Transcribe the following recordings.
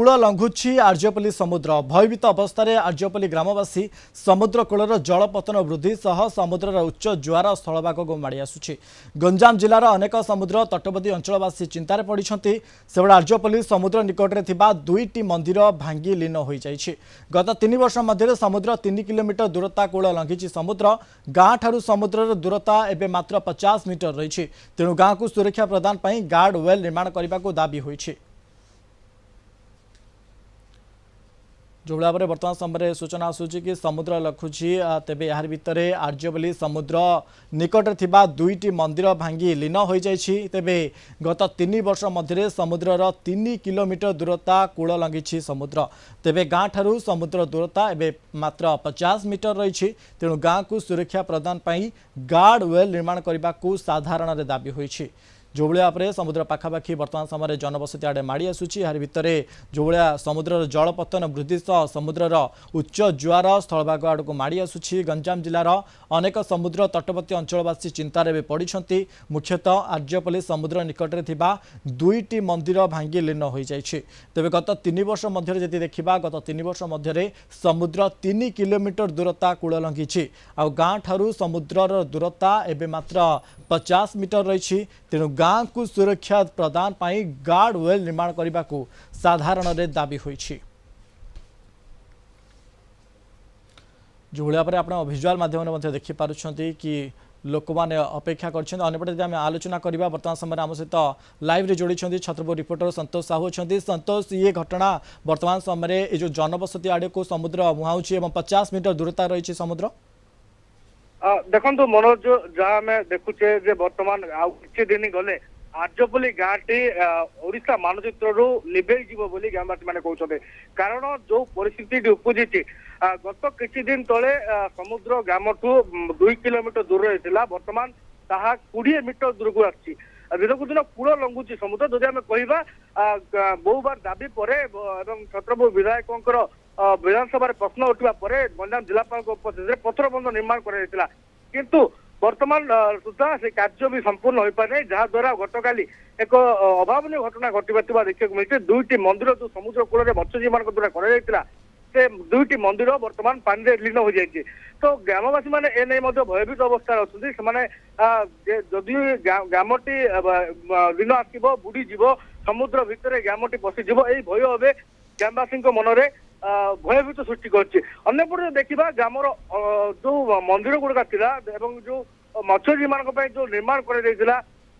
Cool लंघुची आर्यपल्ली समुद्र भयभीत अवस्था आर्यपल्ली ग्रामवासी समुद्र कूलर जलपतन वृद्धि सह समुद्र उच्च ज्वार स्थलभाग को माड़ी आसुछि। गंजाम जिलार अनेक समुद्र तटवर्ती अंचलवासी चिंतार पड़ते से आर्यपल्ली समुद्र निकट में दुईटी मंदिर भांगी लीन हो जाइछि। गत 3 वर्ष मध्य समुद्र 3 किलोमीटर दूरता कूल लंघिछि। समुद्र गाँ ठारू समुद्र दूरता एवं मात्र 50 मीटर रही। तेणु गाँ को सुरक्षा प्रदान पर गार्ड वेल निर्माण करने को दाबी होइछि। जो भाव में बर्तमान समय सूचना आसूची कि समुद्र लखुची तेबे यार भितर आर्यपल्ली समुद्र निकट थिबा दुईटी मंदिर भांगी लीन हो जाइछि। तेबे गत 3 वर्ष मध्य समुद्रर 3 किलोमीटर दूरता कूल लंघिछि। समुद्र तेबे गाँ ठारू समुद्र दूरता एवं मात्र 50 मीटर रही। तेणु गाँ को सुरक्षा प्रदान पर गार्ड वेल निर्माण करने को साधारण दाबी होइछि। जो भाव में समुद्र पाखापाखि बर्तमान समय जनबसती आड़े माड़ी आसूची। यार भितर जो भाया समुद्र जलपतन वृद्धि सह समुद्रर उच्च ज्वार स्थलभाग आड़ को माड़ी आसूची। गंजाम जिलार अनेक समुद्र तटवर्ती अंचलवासी चिंतार भी पड़ते मुख्यतः आर्यपल्ली समुद्र निकट में दुईटी मंदिर भांगी लीन हो जाइछि। तेबे गत 3 वर्ष मध्य जदि देखा गत 3 वर्ष मध्य समुद्र 3 किलोमीटर दूरता कूल लंघिछि। आ गाँ ठारू समुद्रर दूरता एवं मात्र 50 मीटर रही। तेणु गाँ को सुरक्षा प्रदान पर गार्ड वेल निर्माण करने को साधारण दाबी होइछि। जो भाव में आप भिजुआल माध्यम देखिपुं कि लोक मैंने अपेक्षा करपटे आम आलोचना करवा बर्तमान समय आम सहित लाइव रे जोड़ी छत्रपुर रिपोर्टर संतोष साहू अच्छा। संतोष ये घटना बर्तमान समय जो जनबसती आड़े को समुद्र मुहाऊँची 50 मीटर दूरता रही समुद्र देखो मनोज जहाँ आम देखुचे बर्तमान आउ कि दिन गले आर्यपल्ली गाँटी ओडिशा मानचित्र लिभेई जीव बोली गाँवासी मैंने कहते। कारण जो परिस्थिति उपजी गत किछि दिन तले समुद्र ग्राम ठू 2 किलोमीटर दूर रही बर्तमान ताहा 20 मीटर दूर को आछि। दिनकू दिन कूल लंघुची समुद्र जदि आम कह बहु बार दाबी पर छत्रपुर विधायकों विधानसभा प्रश्न उठा पर गंजाम जिलापाल उपस्थित पथर बंध निर्माण कर किंतु वर्तमान सुधा से कार्य भी संपूर्ण हो पारे जहाँ द्वारा गतकाली एक अभावन घटना घटवा देखा मिलती। दुईटी मंदिर जो समुद्र कूल मत्स्यजीवी मान द्वारा से दुईटी मंदिर वर्तमान पानी रे लीन हो जाए। तो ग्रामवासी मैंने एने भयभीत अवस्था अच्छा जदि ग्रामटी दिन आसो बुड़ीज समुद्र भितर ग्रामटी पशिज यही भय ए ग्रामवासी मनरे भयभीत सृष्टि करपटे देखा ग्रामर जो मंदिर गुड़ाक जो मत्स्यजीवी मान जो निर्माण कर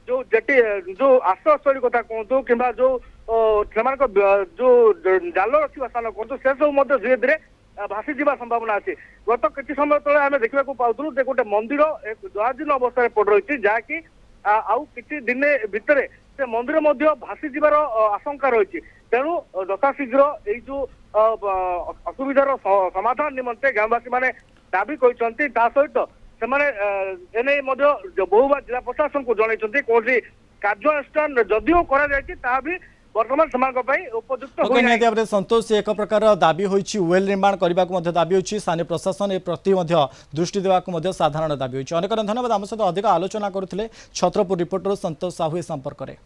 जो जेटी जो आश्रयस्थली कथा कहतु कि जो जो जाल रखा स्थान कहतु से सब धीरे धीरे भासी जा संभावना अच्छी। गत किसी समय तले आम देखा पाऊँ गोटे मंदिर एक जहाजीन अवस्था पड़ रही जहाँकि आउ कि दिन भितर से मंदिर भासी जीवार आशंका रही। तेणु यथाशीघ्र जो असुविधार समाधान निमंते ग्रामवासी मैंने दाबी करते सहित से एने बहु बार जिला प्रशासन को जनई कौन कार्यानुष्ठान जदिओ करा भी वर्तमान से उपयुक्त संतोष एक प्रकार दाबी होइछि। वेल निर्माण करने को दाबी होइछि। स्थानीय प्रशासन ए प्रति दृष्टि देवाक साधारण दाबी होइछि। अनेक धन्यवाद आम सहित अधिक आलोचना करुथिले छत्रपुर रिपोर्टर संतोष साहू संपर्क में।